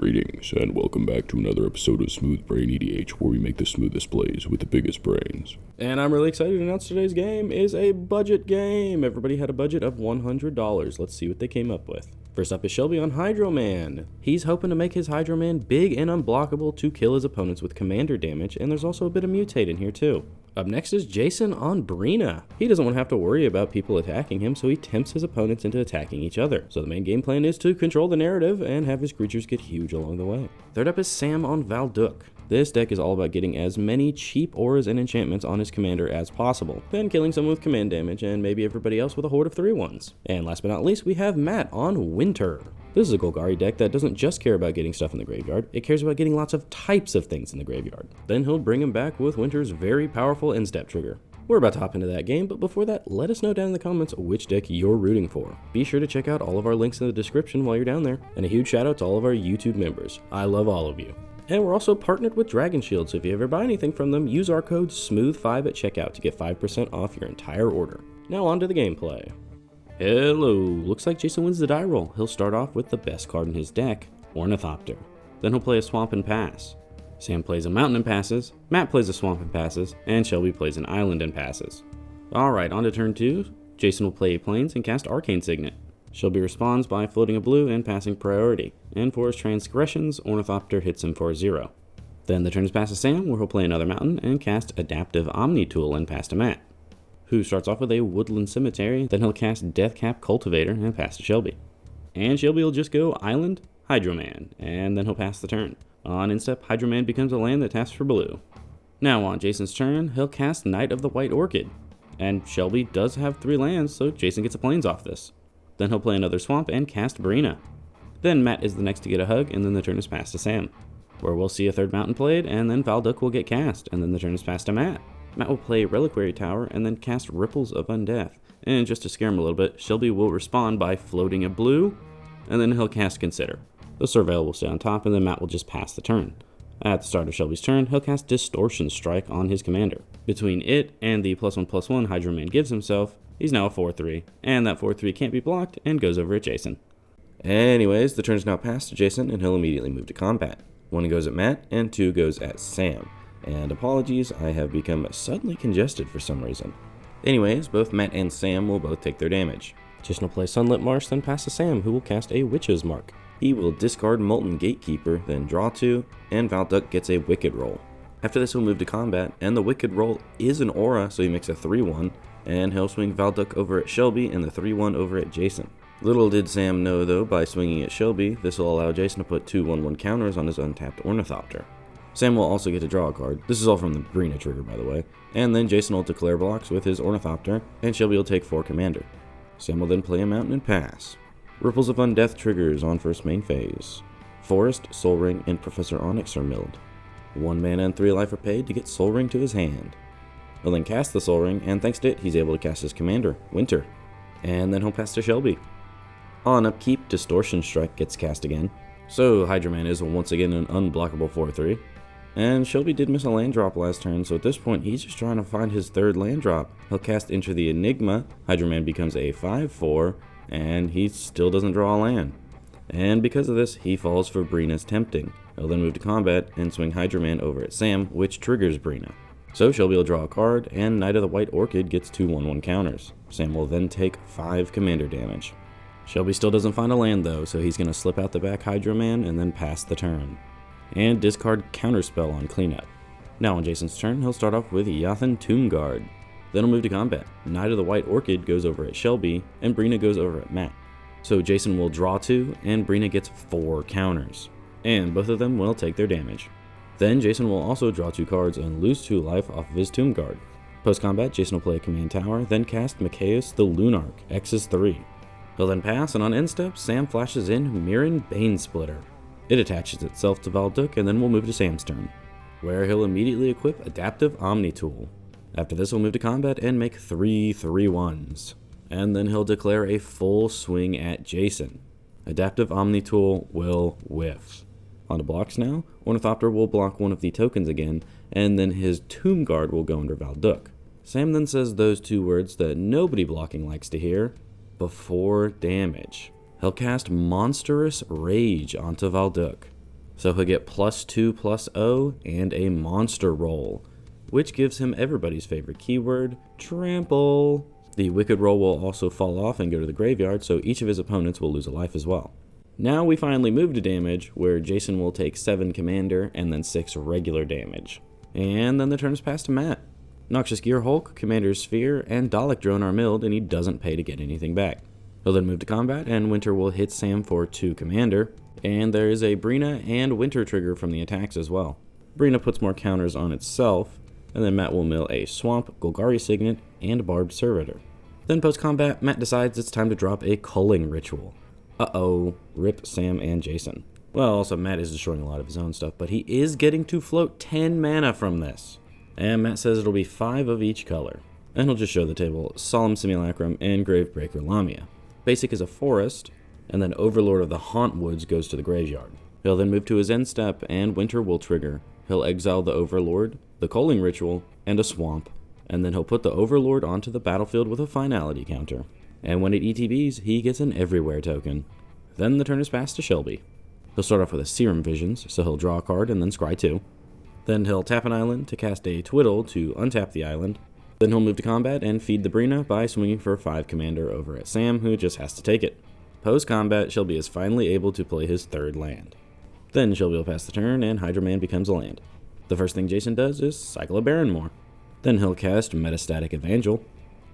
Greetings, and welcome back to another episode of SmoothBrainEDH, where we make the smoothest plays with the biggest brains. And I'm really excited to announce today's game is a budget game. Everybody had a budget of $100. Let's see what they came up with. First up is Shelby on Hydro Man. He's hoping to make his Hydro Man big and unblockable to kill his opponents with commander damage, and there's also a bit of mutate in here too. Up next is Jason on Breena. He doesn't want to have to worry about people attacking him, so he tempts his opponents into attacking each other. So the main game plan is to control the narrative and have his creatures get huge along the way. Third up is Sam on Valduk. This deck is all about getting as many cheap auras and enchantments on his commander as possible, then killing someone with command damage and maybe everybody else with a horde of 3/1s. And last but not least, we have Matt on Winter. This is a Golgari deck that doesn't just care about getting stuff in the graveyard, it cares about getting lots of types of things in the graveyard. Then he'll bring him back with Winter's very powerful end-step trigger. We're about to hop into that game, but before that, let us know down in the comments which deck you're rooting for. Be sure to check out all of our links in the description while you're down there, and a huge shout out to all of our YouTube members. I love all of you. And we're also partnered with Dragon Shield, so if you ever buy anything from them, use our code SMOOTH5 at checkout to get 5% off your entire order. Now on to the gameplay. Hello, looks like Jason wins the die roll. He'll start off with the best card in his deck, Ornithopter. Then he'll play a Swamp and pass. Sam plays a Mountain and passes, Matt plays a Swamp and passes, and Shelby plays an Island and passes. Alright, on to turn 2. Jason will play Plains and cast Arcane Signet. Shelby responds by floating a blue and passing priority, and for his transgressions, Ornithopter hits him for 0. Then the turn is passed to Sam, where he'll play another Mountain and cast Adaptive Omni Tool and pass to Matt, who starts off with a Woodland Cemetery. Then he'll cast Deathcap Cultivator and pass to Shelby. And Shelby will just go Island, Hydro Man, and then he'll pass the turn. On instep, Hydro Man becomes a land that taps for blue. Now on Jason's turn, he'll cast Knight of the White Orchid, and Shelby does have 3 lands, so Jason gets a Plains off this. Then he'll play another Swamp and cast Breena. Then Matt is the next to get a hug, and then the turn is passed to Sam, where we'll see a third Mountain played, and then Valduk will get cast, and then the turn is passed to Matt. Matt will play Reliquary Tower and then cast Ripples of Undeath. And just to scare him a little bit, Shelby will respond by floating a blue, and then he'll cast Consider. The Surveil will stay on top, and then Matt will just pass the turn. At the start of Shelby's turn, he'll cast Distortion Strike on his commander. Between it and the +1/+1 Hydro Man gives himself, he's now a 4/3, and that 4/3 can't be blocked and goes over at Jason. Anyways, the turn is now passed to Jason, and he'll immediately move to combat. 1 goes at Matt, and 2 goes at Sam. And apologies, I have become suddenly congested for some reason. Anyways, both Matt and Sam will both take their damage. Jason will play Sunlit Marsh, then pass to Sam, who will cast a Witch's Mark. He will discard Molten Gatekeeper, then draw 2, and Valduk gets a Wicked roll. After this, he'll move to combat, and the Wicked roll is an aura, so he makes a 3/1, and he'll swing Valduk over at Shelby and the 3/1 over at Jason. Little did Sam know, though, by swinging at Shelby, this will allow Jason to put 2 1/1 counters on his untapped Ornithopter. Sam will also get to draw a card. This is all from the Breena trigger, by the way. And then Jason will declare blocks with his Ornithopter, and Shelby will take 4 commander. Sam will then play a Mountain and pass. Ripples of Undeath triggers on first main phase. Forest, Soul Ring, and Professor Onyx are milled. 1 mana and 3 life are paid to get Soul Ring to his hand. He'll then cast the Soul Ring, and thanks to it, he's able to cast his commander, Winter. And then he'll pass to Shelby. On upkeep, Distortion Strike gets cast again. So Hydro Man is once again an unblockable 4/3. And Shelby did miss a land drop last turn, so at this point he's just trying to find his 3rd land drop. He'll cast Enter the Enigma, Hydro Man becomes a 5/4, and he still doesn't draw a land. And because of this, he falls for Breena's Tempting. He'll then move to combat and swing Hydro Man over at Sam, which triggers Breena. So Shelby will draw a card, and Knight of the White Orchid gets 2 1/1 counters. Sam will then take 5 commander damage. Shelby still doesn't find a land though, so he's going to slip out the back Hydro Man and then pass the turn. And discard Counterspell on cleanup. Now on Jason's turn, he'll start off with Yathan Tomb Guard. Then he'll move to combat. Knight of the White Orchid goes over at Shelby, and Breena goes over at Matt. So Jason will draw 2, and Breena gets 4 counters. And both of them will take their damage. Then Jason will also draw 2 cards and lose 2 life off of his Tomb Guard. Post-combat, Jason will play a Command Tower, then cast Macaeus the Lunarch, X's 3. He'll then pass, and on end step, Sam flashes in Mirren Banesplitter. It attaches itself to Valduk, and then we'll move to Sam's turn, where he'll immediately equip Adaptive Omni Tool. After this, he'll move to combat and make 3 3/1s. And then he'll declare a full swing at Jason. Adaptive Omni Tool will whiff. On to blocks now. Ornithopter will block one of the tokens again, and then his Tomb Guard will go under Valduk. Sam then says those 2 words that nobody blocking likes to hear, before damage. He'll cast Monstrous Rage onto Valduk. So he'll get +2/+0 and a monster roll, which gives him everybody's favorite keyword, trample. The wicked roll will also fall off and go to the graveyard, so each of his opponents will lose a life as well. Now we finally move to damage, where Jason will take 7 commander and then 6 regular damage. And then the turn is passed to Matt. Noxious Gear Hulk, Commander's Sphere, and Dalek Drone are milled, and he doesn't pay to get anything back. He'll then move to combat, and Winter will hit Sam for 2 commander, and there is a Breena and Winter trigger from the attacks as well. Breena puts more counters on itself, and then Matt will mill a Swamp, Golgari Signet, and Barbed Servitor. Then post-combat, Matt decides it's time to drop a Culling Ritual. Uh-oh, rip Sam and Jason. Well, also Matt is destroying a lot of his own stuff, but he is getting to float 10 mana from this. And Matt says it'll be 5 of each color. And he'll just show the table Solemn Simulacrum and Gravebreaker Lamia. Basic is a forest, and then Overlord of the Haunt Woods goes to the graveyard. He'll then move to his end step, and Winter will trigger. He'll exile the Overlord, the Culling Ritual, and a Swamp, and then he'll put the Overlord onto the battlefield with a finality counter. And when it ETBs, he gets an Everywhere token. Then the turn is passed to Shelby. He'll start off with a Serum Visions, so he'll draw a card and then scry 2. Then he'll tap an island to cast a Twiddle to untap the island. Then he'll move to combat and feed the Breena by swinging for 5 commander over at Sam, who just has to take it. Post-combat, Shelby is finally able to play his 3rd land. Then Shelby will pass the turn, and Hydro Man becomes a land. The first thing Jason does is cycle a Barrenmore. Then he'll cast Metastatic Evangel,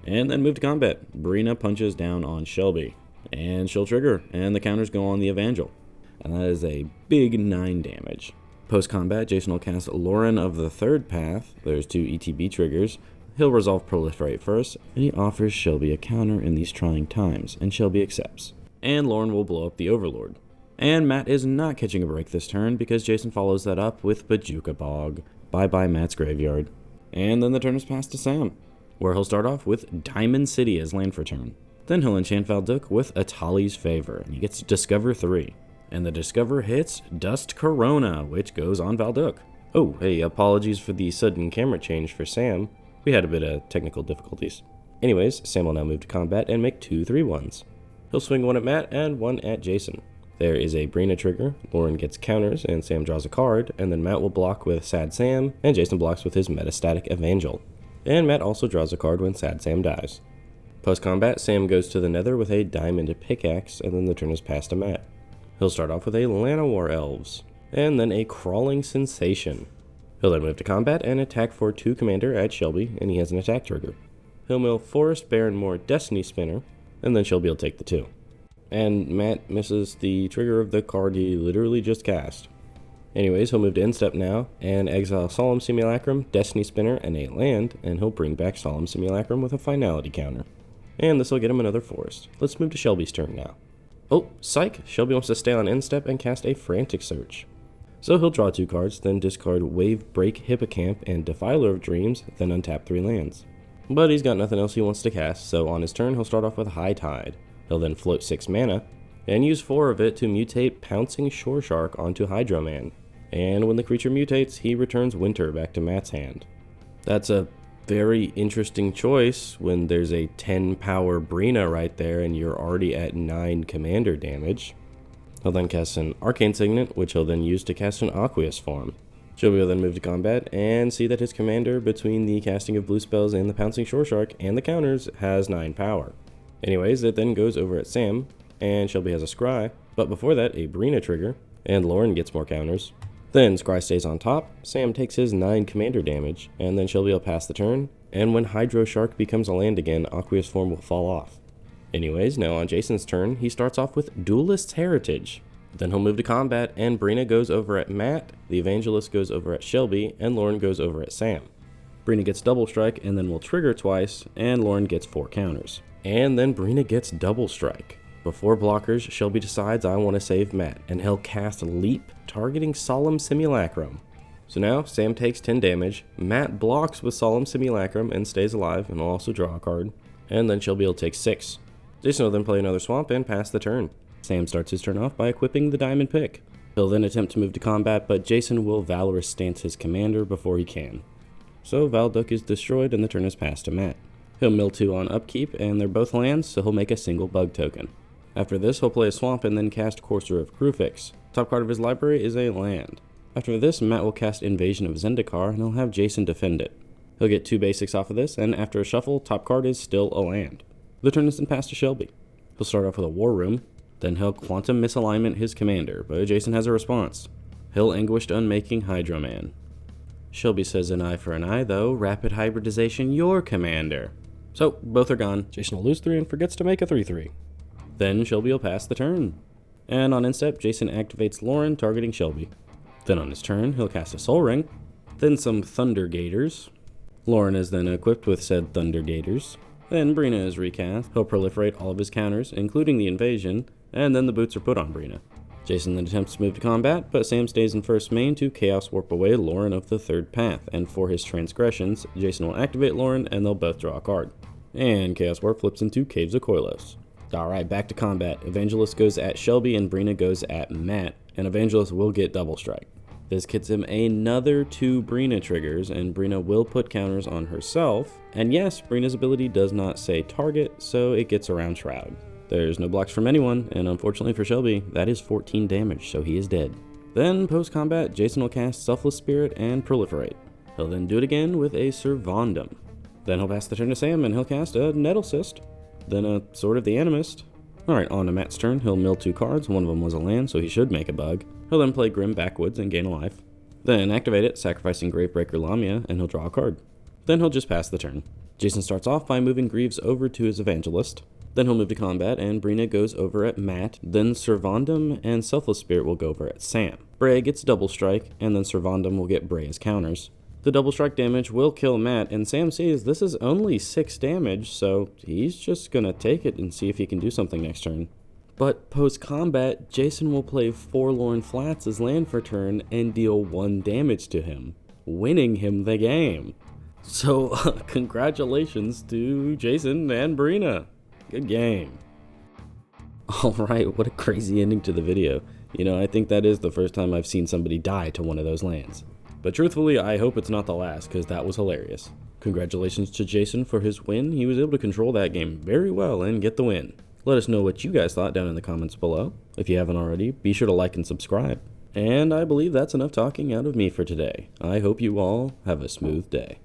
and then move to combat. Breena punches down on Shelby, and she'll trigger, and the counters go on the Evangel. And that is a big 9 damage. Post-combat, Jason will cast Lauren of the Third Path. There's 2 ETB triggers. He'll resolve Proliferate first, and he offers Shelby a counter in these trying times, and Shelby accepts. And Lauren will blow up the Overlord. And Matt is not catching a break this turn because Jason follows that up with Bajuka Bog. Bye-bye Matt's graveyard. And then the turn is passed to Sam, where he'll start off with Diamond City as land for turn. Then he'll enchant Valduk with Atali's Favor, and he gets to Discover 3. And the Discover hits Dust Corona, which goes on Valduk. Oh, hey, apologies for the sudden camera change for Sam. We had a bit of technical difficulties. Anyways, Sam will now move to combat and make 2 3/1s. He'll swing 1 at Matt and 1 at Jason. There is a Breena trigger, Lauren gets counters, and Sam draws a card, and then Matt will block with Sad Sam, and Jason blocks with his Metastatic Evangel. And Matt also draws a card when Sad Sam dies. Post-combat, Sam goes to the Nether with a Diamond Pickaxe, and then the turn is passed to Matt. He'll start off with a Llanowar Elves, and then a Crawling Sensation. He'll then move to combat and attack for 2 commander at Shelby, and he has an attack trigger. He'll mill Forest Barrenmore Destiny Spinner, and then Shelby will take the 2. And Matt misses the trigger of the card he literally just cast. Anyways, he'll move to end step now, and exile Solemn Simulacrum, Destiny Spinner, and a land, and he'll bring back Solemn Simulacrum with a finality counter. And this will get him another forest. Let's move to Shelby's turn now. Oh, psych! Shelby wants to stay on end step and cast a Frantic Search. So he'll draw 2 cards, then discard Wave Break Hippocamp and Defiler of Dreams, then untap 3 lands. But he's got nothing else he wants to cast, so on his turn he'll start off with High Tide. He'll then float 6 mana, and use 4 of it to mutate Pouncing Shore Shark onto Hydro Man. And when the creature mutates, he returns Winter back to Matt's hand. That's a very interesting choice when there's a 10 power Breena right there and you're already at 9 commander damage. He'll then cast an Arcane Signet, which he'll then use to cast an Aqueous form. Shelby will then move to combat and see that his commander, between the casting of blue spells and the Pouncing Shore Shark and the counters, has 9 power. Anyways, it then goes over at Sam, and Shelby has a Scry, but before that, a Breena trigger, and Lauren gets more counters. Then Scry stays on top, Sam takes his 9 commander damage, and then Shelby will pass the turn, and when Hydro Shark becomes a land again, Aqueous form will fall off. Anyways, now on Jason's turn, he starts off with Duelist's Heritage. Then he'll move to combat, and Breena goes over at Matt, the Evangelist goes over at Shelby, and Lauren goes over at Sam. Breena gets Double Strike, and then will trigger twice, and Lauren gets 4 counters. And then Breena gets Double Strike. Before blockers, Shelby decides I want to save Matt, and he'll cast Leap, targeting Solemn Simulacrum. So now, Sam takes 10 damage, Matt blocks with Solemn Simulacrum and stays alive, and will also draw a card, and then Shelby will take 6. Jason will then play another Swamp and pass the turn. Sam starts his turn off by equipping the Diamond Pick. He'll then attempt to move to combat, but Jason will Valorous Stance his commander before he can. So Valduk is destroyed and the turn is passed to Matt. He'll mill 2 on upkeep, and they're both lands, so he'll make a single bug token. After this, he'll play a swamp and then cast Courser of Krufix. Top card of his library is a land. After this, Matt will cast Invasion of Zendikar, and he'll have Jason defend it. He'll get 2 basics off of this, and after a shuffle, top card is still a land. The turn is then passed to Shelby. He'll start off with a War Room, then he'll Quantum Misalignment his commander, but Jason has a response. He'll Anguished Unmaking Hydro-Man. Shelby says an eye for an eye, though. Rapid Hybridization your commander. So, both are gone. Jason will lose 3 and forgets to make a 3/3. Then Shelby will pass the turn. And on instep, Jason activates Lauren, targeting Shelby. Then on his turn, he'll cast a Soul Ring, then some Thunder Gators. Lauren is then equipped with said Thunder Gators. Then Breena is recast. He'll proliferate all of his counters, including the invasion, and then the boots are put on Breena. Jason then attempts to move to combat, but Sam stays in first main to Chaos Warp away Lauren of the third path, and for his transgressions, Jason will activate Lauren and they'll both draw a card. And Chaos Warp flips into Caves of Koilos. Alright, back to combat. Evangelist goes at Shelby and Breena goes at Matt, and Evangelist will get double strike. This gets him another 2 Breena triggers, and Breena will put counters on herself. And yes, Breena's ability does not say target, so it gets around Shroud. There's no blocks from anyone, and unfortunately for Shelby, that is 14 damage, so he is dead. Then, post-combat, Jason will cast Selfless Spirit and Proliferate. He'll then do it again with a Servandum. Then he'll pass the turn to Sam, and he'll cast a Nettle Cyst. Then a Sword of the Animist. Alright, on to Matt's turn, he'll mill 2 cards, one of them was a land, so he should make a bug. He'll then play Grim Backwoods and gain a life. Then activate it, sacrificing Gravebreaker Lamia, and he'll draw a card. Then he'll just pass the turn. Jason starts off by moving Greaves over to his Evangelist. Then he'll move to combat, and Breena goes over at Matt. Then Servandum and Selfless Spirit will go over at Sam. Bray gets double strike, and then Servandum will get Bray as counters. The double strike damage will kill Matt, and Sam sees this is only 6 damage, so he's just gonna take it and see if he can do something next turn. But post-combat, Jason will play Forlorn Flats as land for turn and deal 1 damage to him, winning him the game. So, congratulations to Jason and Breena. Good game. Alright, what a crazy ending to the video. You know, I think that is the first time I've seen somebody die to one of those lands. But truthfully, I hope it's not the last, because that was hilarious. Congratulations to Jason for his win. He was able to control that game very well and get the win. Let us know what you guys thought down in the comments below. If you haven't already, be sure to like and subscribe. And I believe that's enough talking out of me for today. I hope you all have a smooth day.